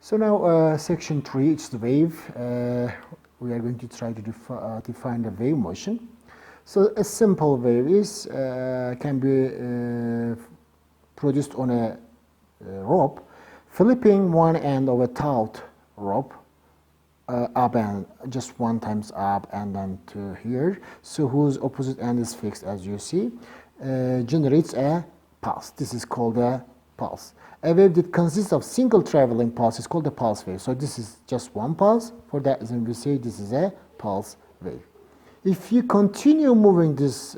So now section 3, it's the wave. We are going to try to define the wave motion. So a simple wave is can be produced on a rope, flipping one end of a taut rope up and just one times up and then to here. So whose opposite end is fixed, as you see, generates a pulse. This is called a pulse. A wave that consists of single traveling pulse is called a pulse wave. So this is just one pulse. For that reason, we say this is a pulse wave. If you continue moving this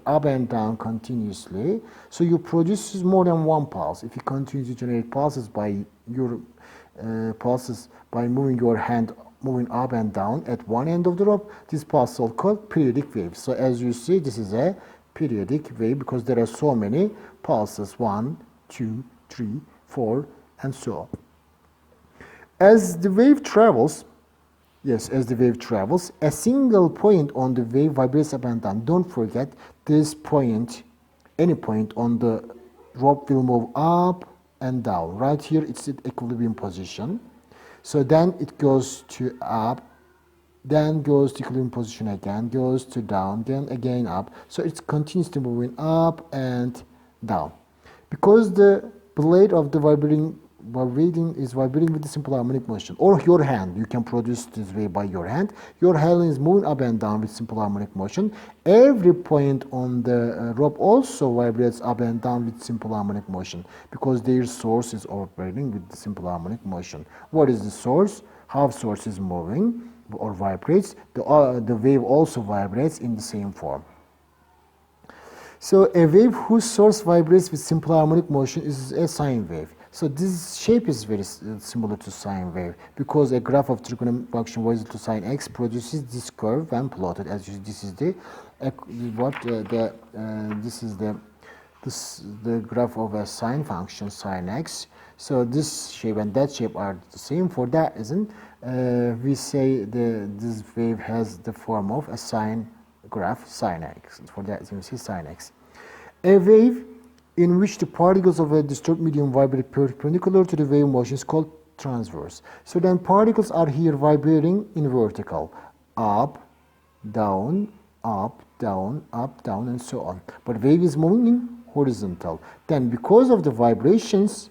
up and down continuously, so you produce more than one pulse. If you continue to generate pulses by your moving your hand, moving up and down at one end of the rope, this pulse is called periodic wave. So as you see, this is a periodic wave because there are so many pulses, 1, 2, 3, 4, and so on. As the wave travels, a single point on the wave vibrates up and down. Don't forget, this point, any point on the rope will move up and down. Right here, it's at equilibrium position. So then it goes to up, then goes to equilibrium position again, goes to down, then again up. So it's continuously moving up and down. Because the blade of the vibrating is vibrating with the simple harmonic motion, or your hand, you can produce this wave by your hand. Your hand is moving up and down with simple harmonic motion. Every point on the rope also vibrates up and down with simple harmonic motion because their source is operating with the simple harmonic motion. What is the source? How source is moving or vibrates, the wave also vibrates in the same form. So a wave whose source vibrates with simple harmonic motion is a sine wave. So this shape is very similar to sine wave because a graph of trigonometric function y is equal to sine x produces this curve when plotted. As you see, this is the graph of a sine function, sine x. So this shape and that shape are the same. For that reason, we say this wave has the form of a sine graph, sine x. For that reason, we say sine x. A wave in which the particles of a disturbed medium vibrate perpendicular to the wave motion is called transverse. So then particles are here vibrating in vertical, up, down, up, down, up, down, and so on. But wave is moving in horizontal. Then because of the vibrations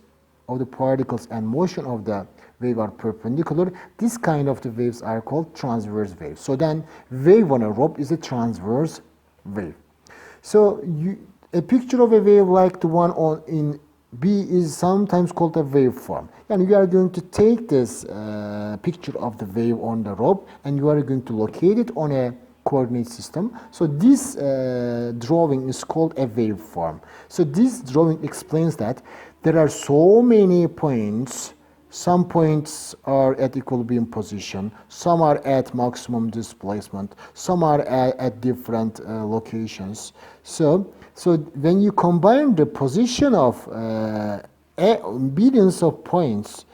of the particles and motion of the wave are perpendicular, this kind of the waves are called transverse waves. So then wave on a rope is a transverse wave. So a picture of a wave like the one in B is sometimes called a waveform. And we are going to take this picture of the wave on the rope and you are going to locate it on a coordinate system. So this drawing is called a waveform. So this drawing explains that there are so many points. Some points are at equilibrium position, some are at maximum displacement, some are at different locations. So when you combine the position of billions of points,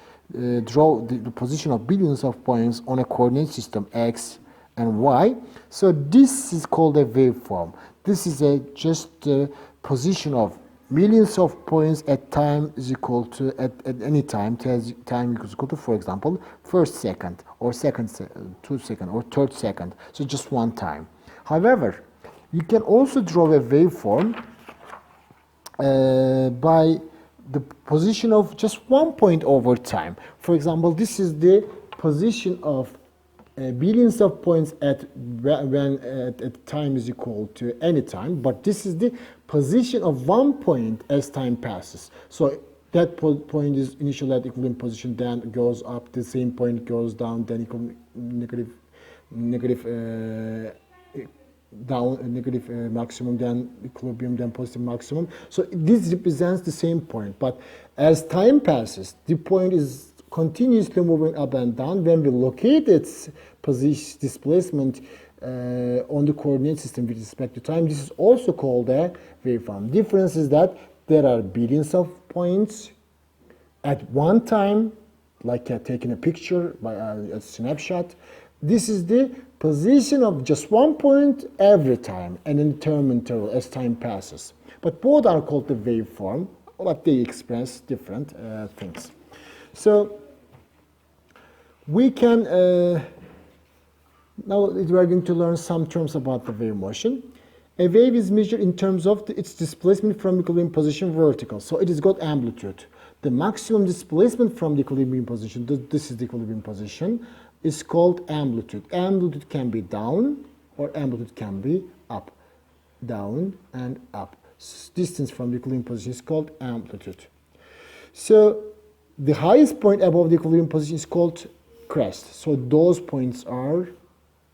draw the position of billions of points on a coordinate system x and y, so this is called a waveform. This is just the position of millions of points at time is equal to at any time is equal to, for example, first second or second 2 second or third second, so just one time. However, you can also draw a waveform by the position of just one point over time. For example, this is the position of billions of points at time is equal to any time, but this is the position of one point as time passes. So that point is initially at equilibrium position, then goes up, the same point goes down, then negative maximum, then equilibrium, then positive maximum. So this represents the same point, but as time passes, the point is continuously moving up and down. When we locate its position displacement on the coordinate system with respect to time, this is also called a waveform. Difference is that there are billions of points at one time, like taking a picture by a snapshot. This is the position of just one point every time, and in term interval as time passes. But both are called the waveform, but they express different things. So We can, now we are going to learn some terms about the wave motion. A wave is measured in terms of its displacement from equilibrium position vertical. So it has got amplitude. The maximum displacement from the equilibrium position, this is the equilibrium position, is called amplitude. Amplitude can be down or amplitude can be up. Down and up. Distance from the equilibrium position is called amplitude. So the highest point above the equilibrium position is called crest. So those points are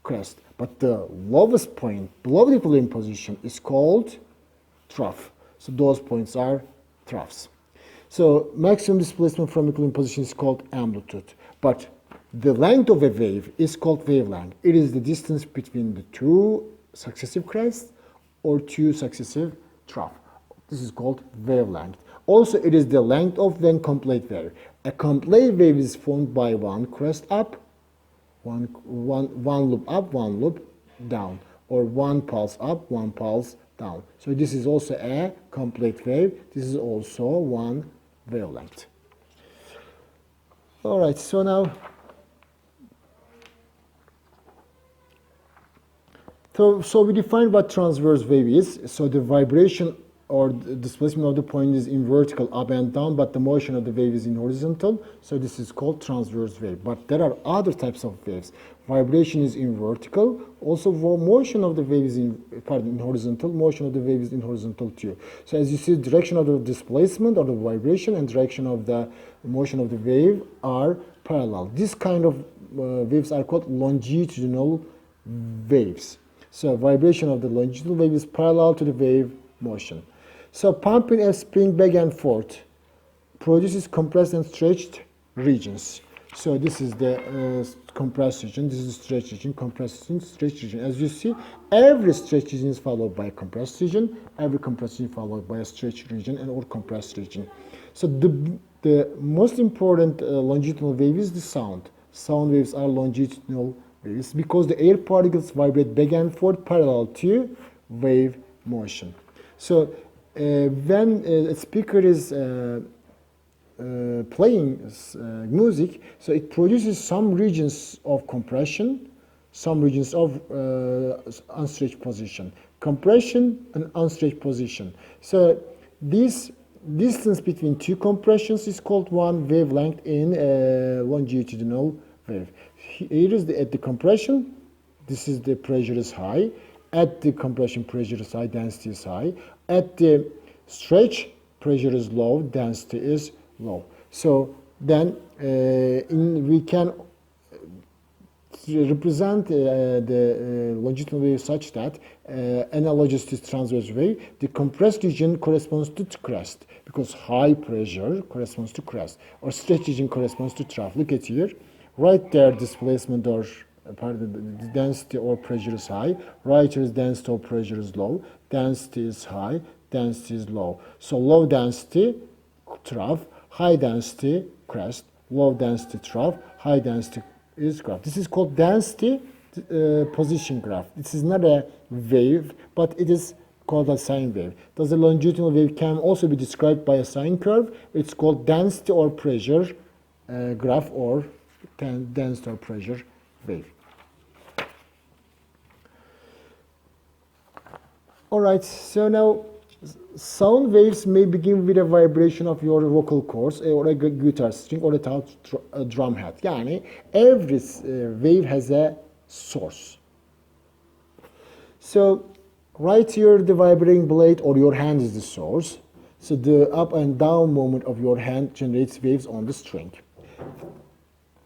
crest. But the lowest point below the equilibrium position is called trough. So those points are troughs. So maximum displacement from equilibrium position is called amplitude. But the length of a wave is called wavelength. It is the distance between the two successive crests or two successive troughs. This is called wavelength. Also, it is the length of one complete wave. A complete wave is formed by one crest up, one loop up, one loop down, or one pulse up, one pulse down. So this is also a complete wave. This is also one wavelength. All right, so now, so we define what transverse wave is. So the vibration or the displacement of the point is in vertical up and down, but the motion of the wave is in horizontal. So this is called transverse wave. But there are other types of waves. Vibration is in vertical. Also, motion of the wave is in horizontal. Motion of the wave is in horizontal too. So as you see, direction of the displacement or the vibration and direction of the motion of the wave are parallel. This kind of waves are called longitudinal waves. So vibration of the longitudinal wave is parallel to the wave motion. So pumping a spring back and forth produces compressed and stretched regions. So this is the compressed region, this is stretched region, compressed region, stretched region. As you see, every stretched region is followed by a compressed region, every compressed region followed by a stretched region and or compressed region. So the most important longitudinal wave is the sound. Sound waves are longitudinal waves because the air particles vibrate back and forth parallel to wave motion. So when a speaker is playing music, so it produces some regions of compression, some regions of unstretched position. Compression and unstretched position. So this distance between two compressions is called one wavelength in a longitudinal wave. Here is at the compression, this is the pressure is high. At the compression, pressure is high, density is high. At the stretch, pressure is low, density is low. So then we can represent the longitudinal wave such that analogous to transverse wave, the compressed region corresponds to crest because high pressure corresponds to crest, or stretch region corresponds to trough. Look at here, right there, displacement or the density or pressure is high. Right here is density or pressure is low. Density is high, density is low. So low density trough, high density crest, low density trough, high density is graph. This is called density position graph. This is not a wave, but it is called a sine wave. Thus a longitudinal wave can also be described by a sine curve. It's called density or pressure graph or density or pressure wave. All right, so now sound waves may begin with a vibration of your vocal cords or a guitar string or a drum head. Yani every wave has a source. So right here the vibrating blade or your hand is the source. So the up and down movement of your hand generates waves on the string.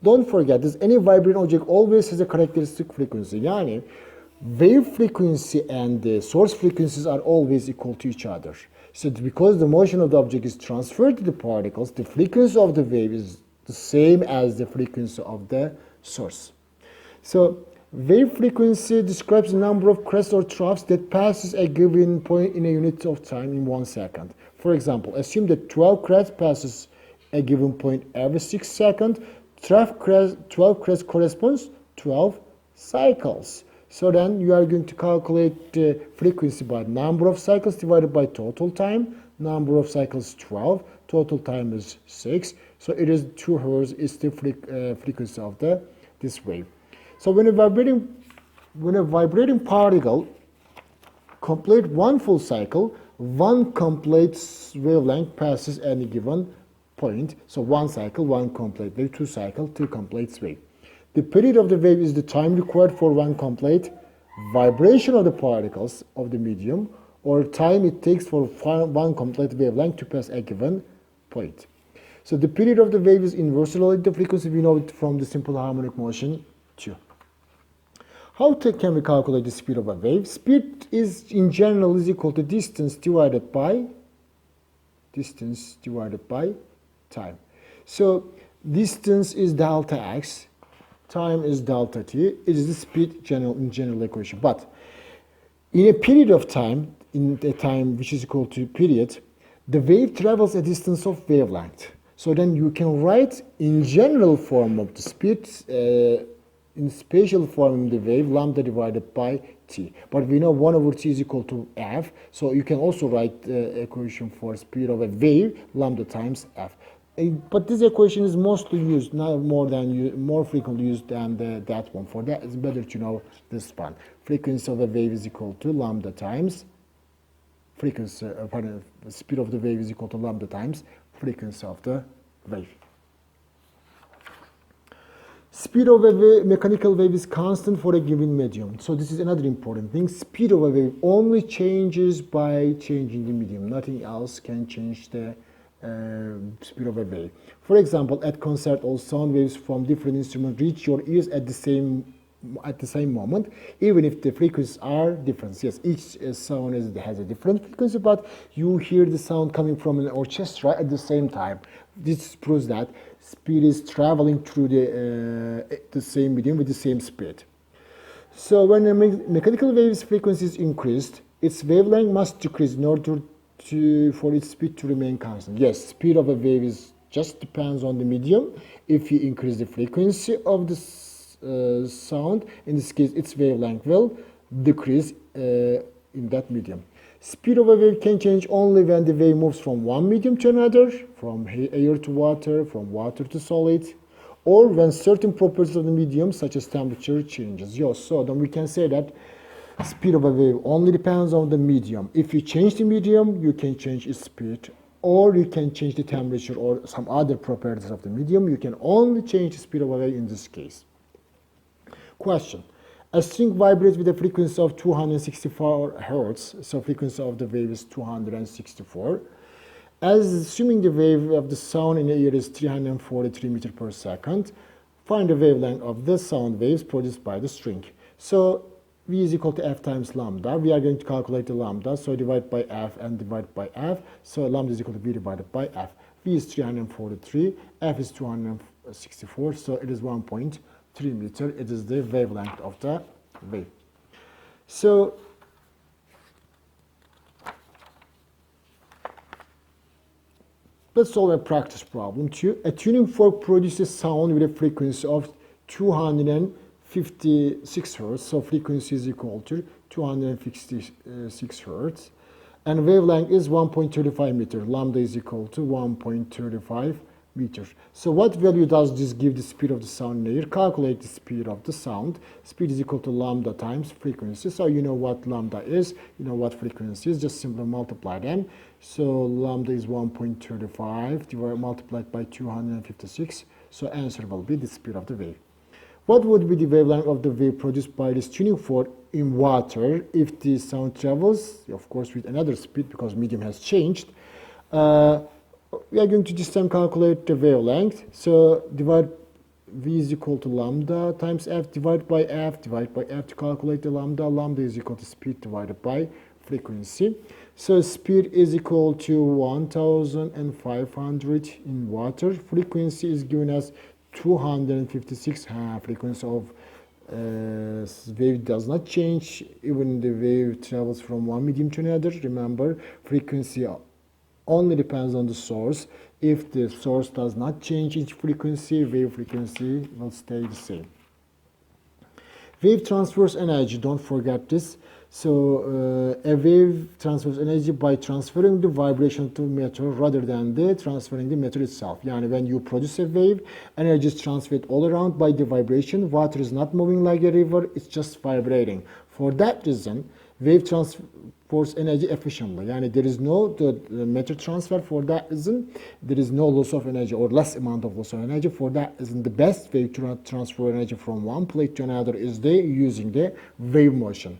Don't forget this, any vibrating object always has a characteristic frequency. Yani wave frequency and the source frequencies are always equal to each other. So because the motion of the object is transferred to the particles, the frequency of the wave is the same as the frequency of the source. So wave frequency describes the number of crests or troughs that passes a given point in a unit of time in 1 second. For example, assume that 12 crests passes a given point every 6 seconds. 12 crests corresponds 12 cycles. So then you are going to calculate the frequency by number of cycles divided by total time. Number of cycles 12, total time is 6. So it is 2 hertz is the frequency of this wave. So when a vibrating particle complete one full cycle, one complete wavelength passes any given point. So one cycle, one complete wave, 2 cycle, 2 complete wave. The period of the wave is the time required for one complete vibration of the particles of the medium, or time it takes for one complete wavelength to pass a given point. So the period of the wave is inversely related to frequency. We know it from the simple harmonic motion too. How can we calculate the speed of a wave? Speed is in general is equal to distance divided by time. So distance is delta x, time is delta t. It is the speed in general equation. But in a period of time, in a time which is equal to period, the wave travels a distance of wavelength. So then you can write in general form of the speed, in spatial form of the wave, lambda divided by t. But we know 1 over t is equal to f, so you can also write the equation for speed of a wave, lambda times f. But this equation is mostly used, more frequently used than that one. For that, it's better to know this one. Frequency of a wave is equal to lambda times the speed of the wave is equal to lambda times frequency of the wave. Speed of a mechanical wave is constant for a given medium. So this is another important thing. Speed of a wave only changes by changing the medium. Nothing else can change the speed of a wave. For example, at concert, all sound waves from different instruments reach your ears at the same moment, even if the frequencies are different. Yes, each sound has a different frequency, but you hear the sound coming from an orchestra at the same time. This proves that speed is traveling through the same medium with the same speed. So when a mechanical wave's frequency is increased, its wavelength must decrease in order for its speed to remain constant. Yes, speed of a wave just depends on the medium. If you increase the frequency of the sound, in this case its wavelength will decrease in that medium. Speed of a wave can change only when the wave moves from one medium to another, from air to water, from water to solid, or when certain properties of the medium, such as temperature, changes. Yes, so then we can say that speed of a wave only depends on the medium. If you change the medium, you can change its speed, or you can change the temperature or some other properties of the medium. You can only change the speed of a wave in this case. Question. A string vibrates with a frequency of 264 hertz, so frequency of the wave is 264. Assuming the wave of the sound in the ear is 343 meters per second, find the wavelength of the sound waves produced by the string. So V is equal to F times lambda. We are going to calculate the lambda, so divide by F and divide by F. So lambda is equal to V divided by F. V is 343, F is 264, so it is 1.3 meter. It is the wavelength of the wave. So let's solve a practice problem too. A tuning fork produces sound with a frequency of 256 hertz. So frequency is equal to 256 hertz. And wavelength is 1.35 meter. Lambda is equal to 1.35 meters. So what value does this give the speed of the sound in the air? Calculate the speed of the sound. Speed is equal to lambda times frequency. So you know what lambda is, you know what frequency is, just simply multiply them. So lambda is 1.35 multiplied by 256. So answer will be the speed of the wave. What would be the wavelength of the wave produced by this tuning fork in water if the sound travels, of course, with another speed because medium has changed? We are going to this time calculate the wavelength. So divide V is equal to lambda times F, divide by F to calculate the lambda. Lambda is equal to speed divided by frequency. So speed is equal to 1500 in water. Frequency is given as 256. Frequency of wave does not change even the wave travels from one medium to another. Remember, frequency only depends on the source. If the source does not change its frequency, wave frequency will stay the same. Wave transverse energy, don't forget this. So a wave transfers energy by transferring the vibration to matter rather than the transferring the matter itself. Yani when you produce a wave, energy is transferred all around by the vibration. Water is not moving like a river, it's just vibrating. For that reason, wave transports energy efficiently. Yani there is no the matter transfer. For that reason, there is no loss of energy or less amount of loss of energy. For that reason, the best way to transfer energy from one plate to another is using the wave motion.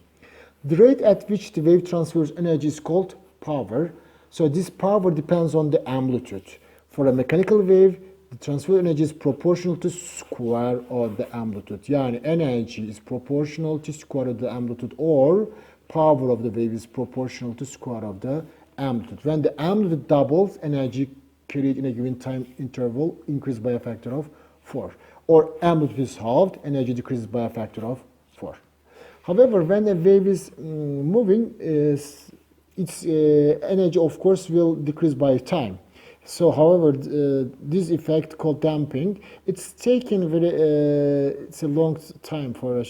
The rate at which the wave transfers energy is called power. So this power depends on the amplitude. For a mechanical wave, the transfer energy is proportional to square of the amplitude. Yani energy is proportional to square of the amplitude, or power of the wave is proportional to square of the amplitude. When the amplitude doubles, energy carried in a given time interval increases by a factor of 4. Or amplitude is halved, energy decreases by a factor of 4. However, when a wave is moving, its energy, of course, will decrease by time. So, however, this effect called damping, it's taken it's a long time for a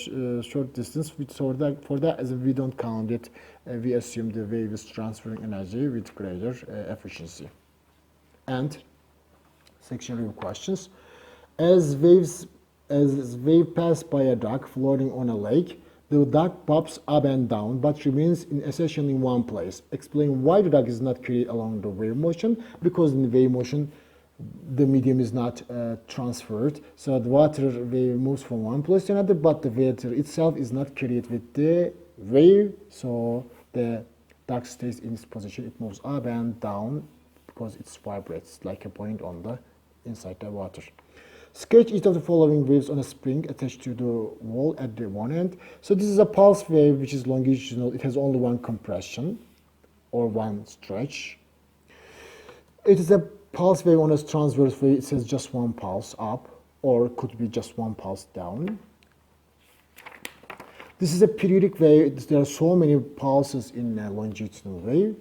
short distance. So for that, as we don't count it, we assume the wave is transferring energy with greater efficiency. And section review questions: as wave pass by a dock floating on a lake, the dock bobs up and down but remains essentially in one place. Explain why the dock is not carried along the wave motion. Because in the wave motion, the medium is not transferred. So the water wave moves from one place to another, but the water itself is not carried with the wave. So the dock stays in its position. It moves up and down because it vibrates like a point on the inside the water. Sketch each of the following waves on a spring attached to the wall at the one end. So this is a pulse wave which is longitudinal. It has only one compression or one stretch. It is a pulse wave on a transverse wave. It says just one pulse up, or could be just one pulse down. This is a periodic wave. There are so many pulses in a longitudinal wave.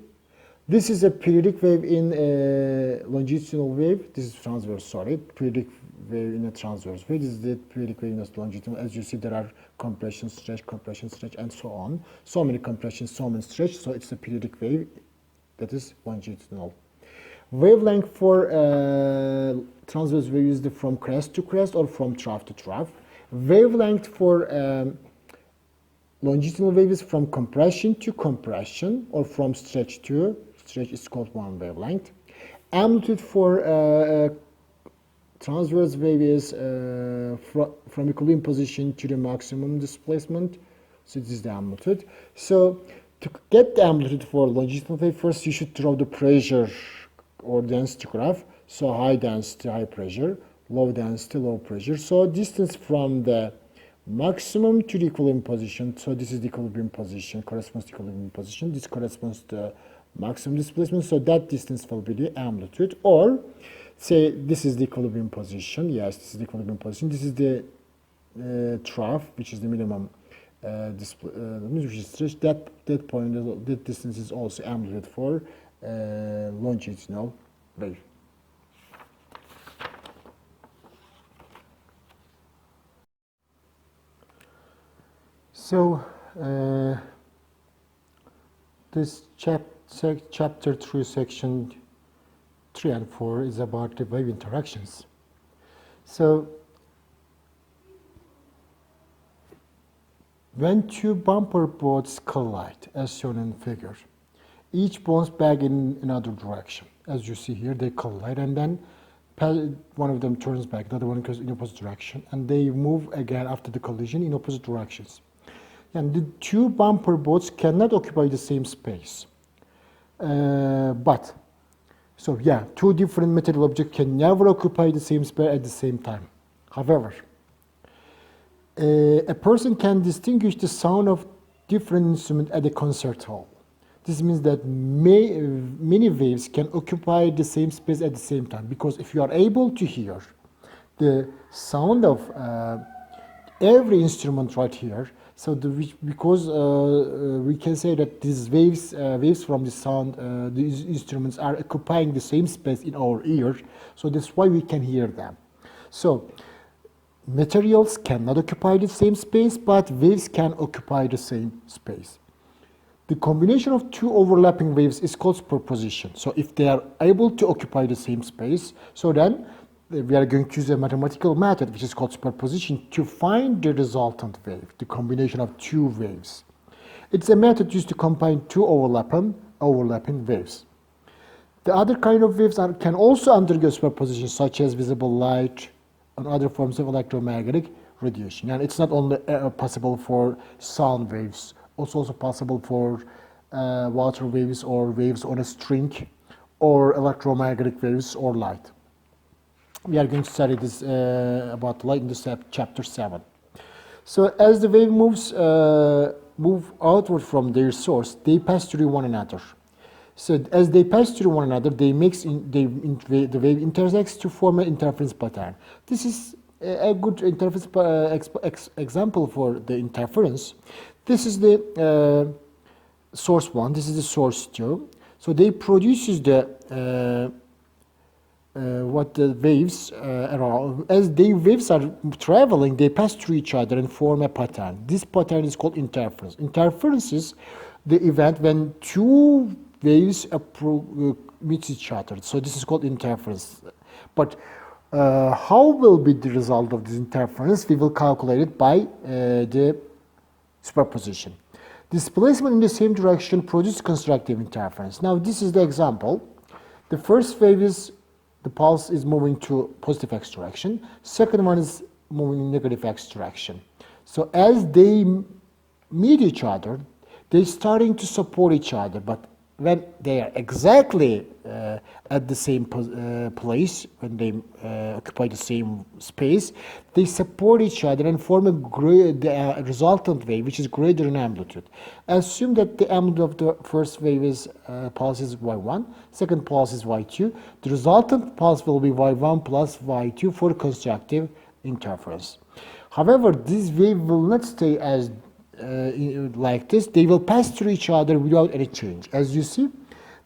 This is a periodic wave in a longitudinal wave. This is transverse, sorry. Periodic wave in a transverse wave. This is the periodic wave in a longitudinal. As you see, there are compression, stretch, and so on. So many compressions, so many stretch. So it's a periodic wave that is longitudinal. Wavelength for transverse wave is from crest to crest or from trough to trough. Wavelength for longitudinal wave is from compression to compression or from stretch to stretch. Is called one wavelength. Amplitude for transverse wave is from equilibrium position to the maximum displacement. So this is the amplitude. So to get the amplitude for longitudinal wave, first you should draw the pressure or density graph. So high density, high pressure, low density, low pressure. So distance from the maximum to the equilibrium position. So this is the equilibrium position, corresponds to equilibrium position. This corresponds to the maximum displacement. So that distance will be the amplitude. Or say this is the equilibrium position. Yes, this is the equilibrium position. This is the trough, which is the minimum which is stretch. That point, that distance is also amplitude for longitudinal wave. So this chapter 3, section 3 and 4 is about the wave interactions. So when two bumper boats collide, as shown in the figure, each bounces back in another direction. As you see here, they collide and then one of them turns back, the other one goes in opposite direction, and they move again after the collision in opposite directions. And the two bumper boats cannot occupy the same space. Two different material objects can never occupy the same space at the same time. However, a person can distinguish the sound of different instruments at a concert hall. This means that many waves can occupy the same space at the same time, because if you are able to hear the sound of every instrument right here, so because we can say that these waves from the sound, these instruments are occupying the same space in our ear, so that's why we can hear them. So materials cannot occupy the same space, but waves can occupy the same space. The combination of two overlapping waves is called superposition. So if they are able to occupy the same space, so then we are going to use a mathematical method which is called superposition to find the resultant wave, the combination of two waves. It's a method used to combine two overlapping waves. The other kind of waves can also undergo superposition, such as visible light and other forms of electromagnetic radiation. And it's not only possible for sound waves, also possible for water waves or waves on a string, or electromagnetic waves or light. We are going to study this about light in this chapter 7. So as the wave move outward from their source, they pass through one another. So as they pass through one another, the wave intersects to form an interference pattern. This is a good interference example for the interference. This is the source 1, this is the source 2. So they produces the waves around. As the waves are traveling, they pass through each other and form a pattern. This pattern is called interference. Interference is the event when two waves meet each other. So this is called interference. But how will be the result of this interference? We will calculate it by the superposition. Displacement in the same direction produces constructive interference. Now this is the example. The first wave is, the pulse is moving to positive x direction. Second one is moving in negative x direction. So as they meet each other, they're starting to support each other. But when they are exactly at the same place, when they occupy the same space, they support each other and form the resultant wave, which is greater in amplitude. Assume that the amplitude of the first wave is pulse is y1, second pulse is y2. The resultant pulse will be y1 plus y2 for constructive interference. However, this wave will not stay as like this. They will pass through each other without any change. As you see,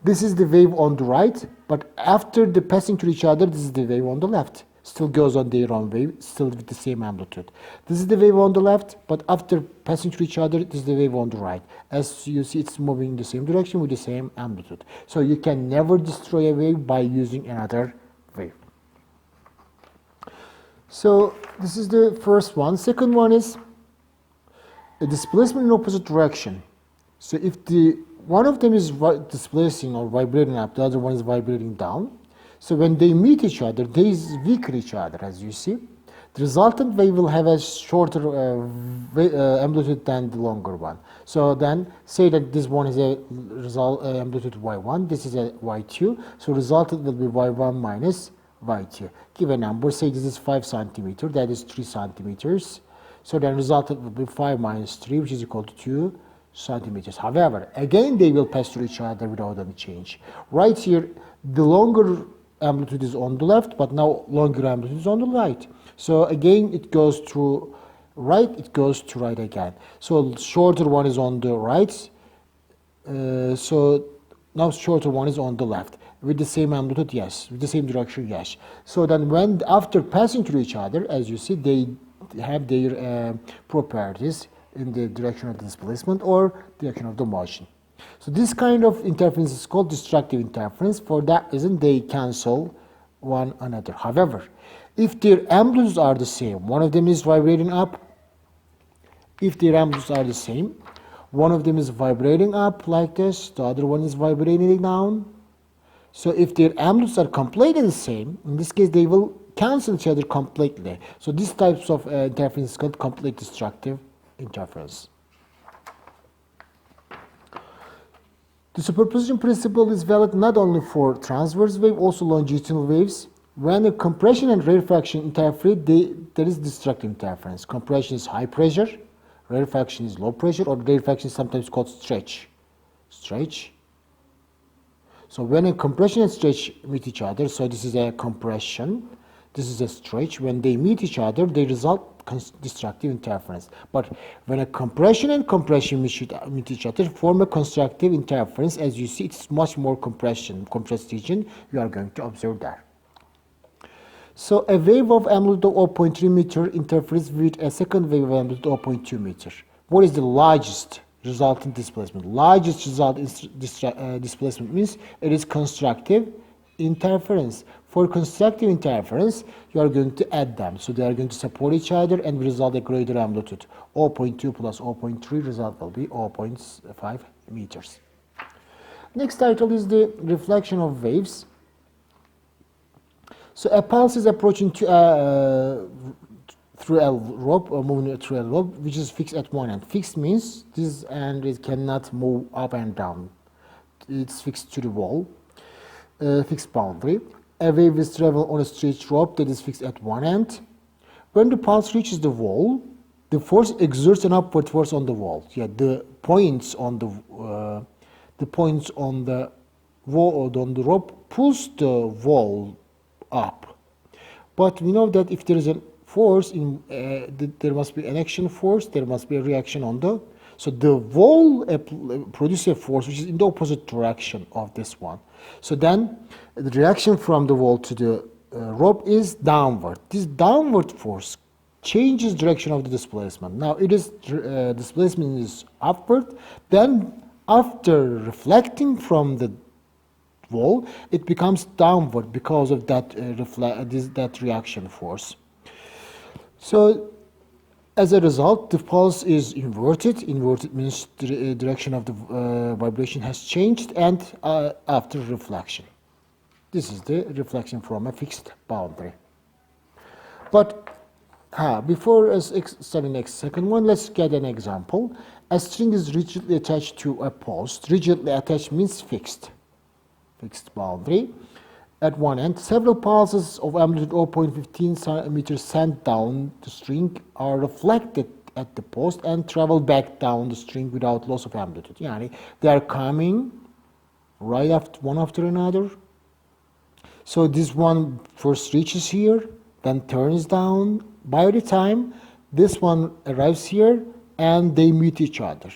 this is the wave on the right, but after the passing through each other, this is the wave on the left. Still goes on their own wave, still with the same amplitude. This is the wave on the left, but after passing through each other, this is the wave on the right. As you see, it's moving in the same direction with the same amplitude. So you can never destroy a wave by using another wave. So this is the first one. Second one is a displacement in opposite direction. So if one of them is displacing or vibrating up, the other one is vibrating down. So when they meet each other, they weaken each other, as you see. The resultant wave will have a shorter amplitude than the longer one. So then say that this one is a amplitude y1, this is a y2. So resultant will be y1 minus y2. Give a number, say this is 5 centimeters, that is 3 centimeters. So then resultant will be 5 minus 3, which is equal to 2 centimeters. However, again they will pass through each other without any change. Right here, the longer amplitude is on the left, but now longer amplitude is on the right. So again, it goes to right, it goes to right again. So shorter one is on the right. So now shorter one is on the left. With the same amplitude, yes. With the same direction, yes. So then when after passing through each other, as you see, they have their properties in the direction of the displacement or direction of the motion. So this kind of interference is called destructive interference. For that reason, they cancel one another. However, if their amplitudes are the same, one of them is vibrating up. If their amplitudes are the same, one of them is vibrating up like this, the other one is vibrating down. So if their amplitudes are completely the same, in this case they will cancel each other completely. So these types of interference is called complete destructive interference. The superposition principle is valid not only for transverse wave, also longitudinal waves. When a compression and rarefaction interfere, there is destructive interference. Compression is high pressure, rarefaction is low pressure, or rarefaction is sometimes called stretch. Stretch. So when a compression and stretch meet each other, so this is a compression, this is a stretch. When they meet each other, they result destructive interference. But when a compression and compression meet each other, form a constructive interference. As you see, it's much more compressed region. You are going to observe that. So a wave of amplitude of 0.3 meter interferes with a second wave of amplitude of 0.2 meter. What is the largest resultant displacement. Largest displacement means it is constructive interference. For constructive interference, you are going to add them. So they are going to support each other and result a greater amplitude. 0.2 plus 0.3 result will be 0.5 meters. Next title is the reflection of waves. So a pulse is approaching to through a rope or moving through a rope which is fixed at one end. Fixed means this end it cannot move up and down. It's fixed to the wall, fixed boundary. A wave is travel on a straight rope that is fixed at one end. When the pulse reaches the wall, the force exerts an upward force on the wall. Yeah, the points on the wall or on the rope pulls the wall up. But we know that if there is a force in there must be an action force, there must be a reaction on the, so the wall produces a force which is in the opposite direction of this one. So then the reaction from the wall to the rope is downward. This downward force changes direction of the displacement. Now it is displacement is upward, then after reflecting from the wall it becomes downward because of that that reaction force. So as a result, the pulse is inverted. Inverted means the direction of the vibration has changed, and after reflection. This is the reflection from a fixed boundary. But before studying the second one, let's get an example. A string is rigidly attached to a post. Rigidly attached means fixed boundary. At one end, several pulses of amplitude 0.15 centimeters sent down the string are reflected at the post and travel back down the string without loss of amplitude. Yani they are coming right after one after another. So this one first reaches here, then turns down. By the time this one arrives here, and they meet each other.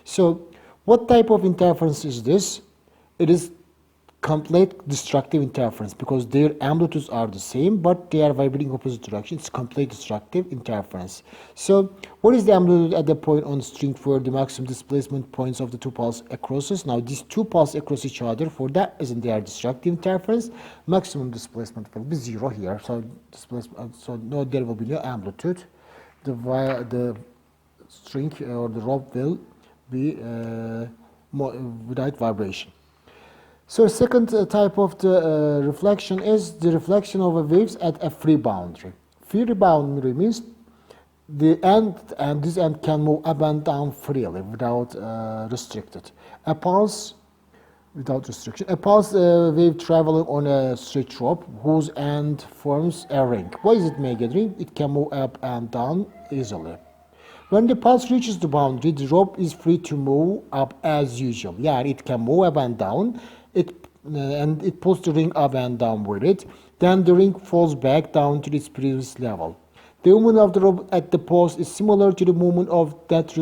So what type of interference is this? It is complete destructive interference because their amplitudes are the same but they are vibrating opposite direction. It's complete destructive interference. So what is the amplitude at the point on the string where the maximum displacement points of the two pulses crosses? Now these two pulses across each other, for that reason they are destructive interference. Maximum displacement will be 0 here. So displacement, so no, there will be no amplitude. The string or the rope will be without vibration. So second type of the reflection is the reflection of waves at a free boundary. Free boundary means the end and this end can move up and down freely without restricted. A pulse without restriction. A pulse wave traveling on a straight rope whose end forms a ring. Why does it make a ring? It can move up and down easily. When the pulse reaches the boundary, the rope is free to move up as usual. Yeah, it can move up and down. And it pulls the ring up and down with it. Then the ring falls back down to its previous level. The movement of the rope at the post is similar to the movement of that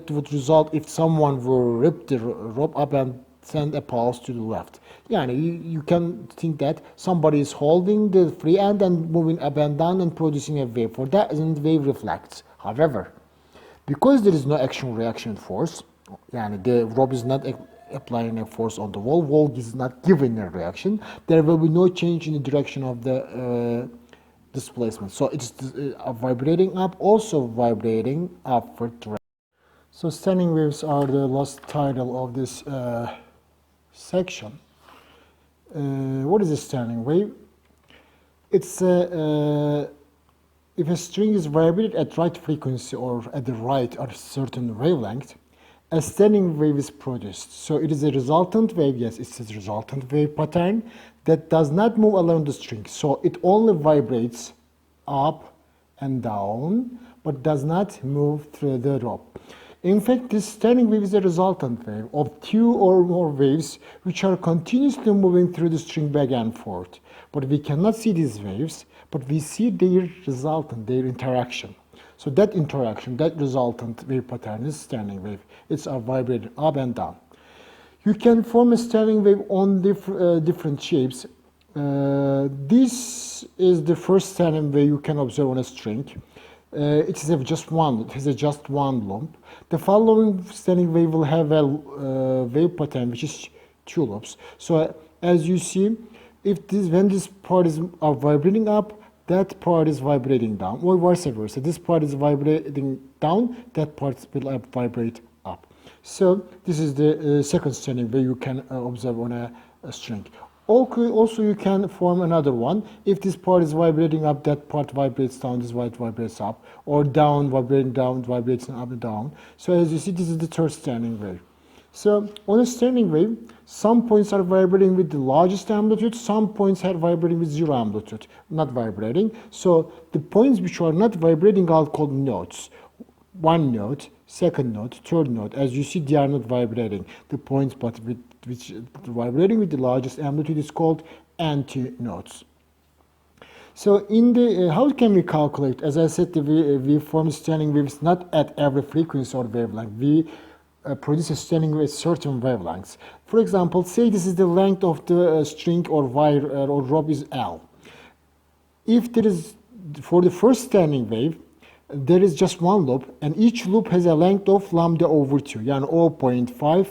would result if someone were to rip the rope up and send a pulse to the left. Yeah, you can think that somebody is holding the free end and moving up and down and producing a wave. For that reason, the wave reflects. However, because there is no action-reaction force, the rope is not applying a force on the wall is not giving a reaction, there will be no change in the direction of the displacement. So it's vibrating up, also vibrating upward direction. So standing waves are the last title of this section. What is a standing wave? It's if a string is vibrated at right frequency or at the right or certain wavelength, a standing wave is produced. So it is a resultant wave. Yes, it's a resultant wave pattern that does not move along the string. So it only vibrates up and down, but does not move through the rope. In fact, this standing wave is a resultant wave of two or more waves which are continuously moving through the string back and forth. But we cannot see these waves, but we see their resultant, their interaction. So that interaction, that resultant wave pattern is standing wave. It's a vibrating up and down. You can form a standing wave on different shapes. This is the first standing wave you can observe on a string. it is just one. It has just one loop. The following standing wave will have a wave pattern which is two loops. So as you see, if when this part is vibrating up, that part is vibrating down, or vice versa. This part is vibrating down, that part will vibrate up. So this is the second standing wave you can observe on a string. Also, you can form another one. If this part is vibrating up, that part vibrates down, this part vibrates up, or down, vibrating down, vibrates up and down. So as you see, this is the third standing wave. So on a standing wave, some points are vibrating with the largest amplitude, some points are vibrating with zero amplitude, not vibrating. So the points which are not vibrating are called notes. One note, second note, third note. As you see, they are not vibrating. The points but which vibrating with the largest amplitude is called antinodes. So in the how can we calculate? As I said, the waveform standing waves not at every frequency or wavelength. We produce a standing wave at certain wavelengths. For example, say this is the length of the string or wire or rope is L. If there is, for the first standing wave, there is just one loop, and each loop has a length of lambda over 2, yani 0.5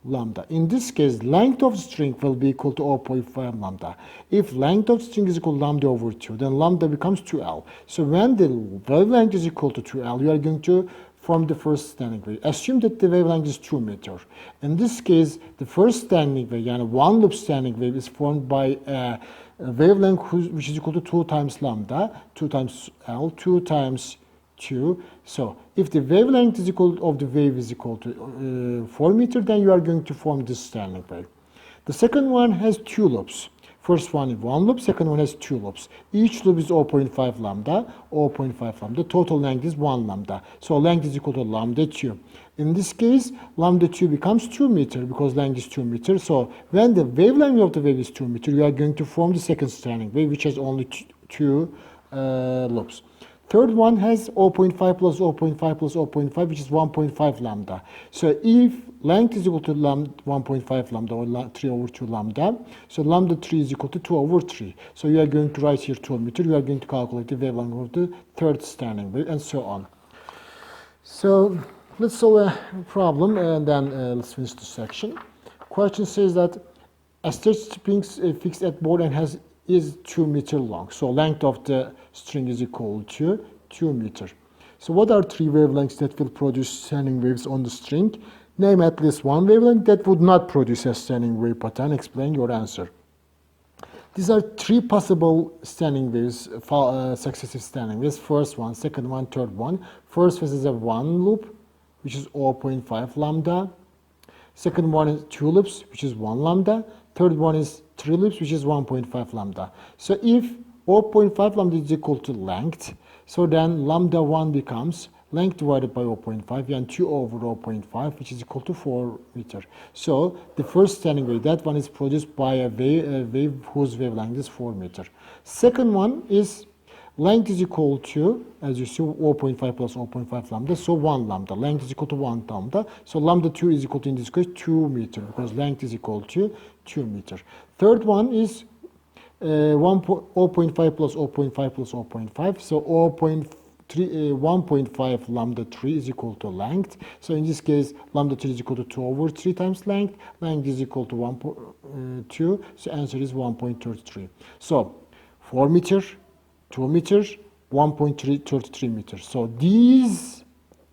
lambda. In this case, length of string will be equal to 0.5 lambda. If length of string is equal to lambda over 2, then lambda becomes 2L. So when the wavelength is equal to 2L, you are going to form the first standing wave. Assume that the wavelength is 2 meters. In this case, the first standing wave, yani one loop standing wave, is formed by a wavelength which is equal to 2 times lambda, 2 times L, 2 times 2. So if the wavelength is equal of the wave is equal to 4 meters, then you are going to form this standing wave. The second one has two loops. First one is one loop, second one has two loops. Each loop is 0.5 lambda, 0.5 lambda. Total length is 1 lambda. So length is equal to lambda 2. In this case, lambda 2 becomes 2 meters because length is 2 meters. So when the wavelength of the wave is 2 meters, you are going to form the second standing wave, which has only two loops. Third one has 0.5 plus 0.5 plus 0.5, which is 1.5 lambda. So if length is equal to 1.5 lambda or 3 over 2 lambda, so lambda 3 is equal to 2 over 3. So you are going to write here 2 meters. You are going to calculate the wavelength of the third standing wave, and so on. So let's solve a problem, and then let's finish the section. Question says that a stretch string fixed at board and is 2 meters long. So length of the string is equal to 2 meters. So what are three wavelengths that will produce standing waves on the string? Name at least one wavelength that would not produce a standing wave pattern. Explain your answer. These are three possible standing waves, successive standing waves. First one, second one, third one. First one is a one loop, which is 0.5 lambda. Second one is two loops, which is 1 lambda. Third one is 3 loops, which is 1.5 lambda. So if 0.5 lambda is equal to length, so then lambda 1 becomes length divided by 0.5, and 2 over 0.5, which is equal to 4 meters. So the first standing wave, that one is produced by a wave whose wavelength is 4 meters. Second one is length is equal to, as you see, 0.5 plus 0.5 lambda, so 1 lambda. Length is equal to 1 lambda. So lambda 2 is equal to, in this case, 2 meters, because length is equal to 2 meters. Third one is 0.5 plus 0.5 plus 0.5. So 1.5 lambda 3 is equal to length. So in this case, lambda 3 is equal to 2 over 3 times length. Length is equal to 1.2. So answer is 1.33. So 4 meters, 2 meters, 1.33 meters. So these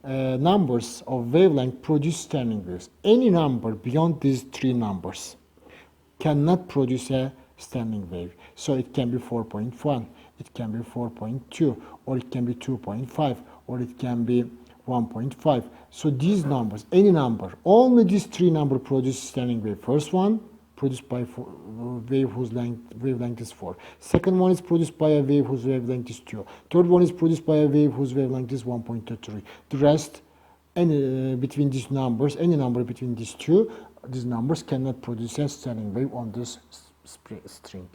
numbers of wavelength produce standing waves. Any number beyond these three numbers cannot produce a standing wave. So it can be 4.1, it can be 4.2, or it can be 2.5, or it can be 1.5. So these numbers, any number, only these three numbers produce standing wave. First one, produced by wave whose wavelength is 4. Second one is produced by a wave whose wavelength is 2. Third one is produced by a wave whose wavelength is 1.23. The rest, between these numbers, any number between these numbers cannot produce a standing wave on this string.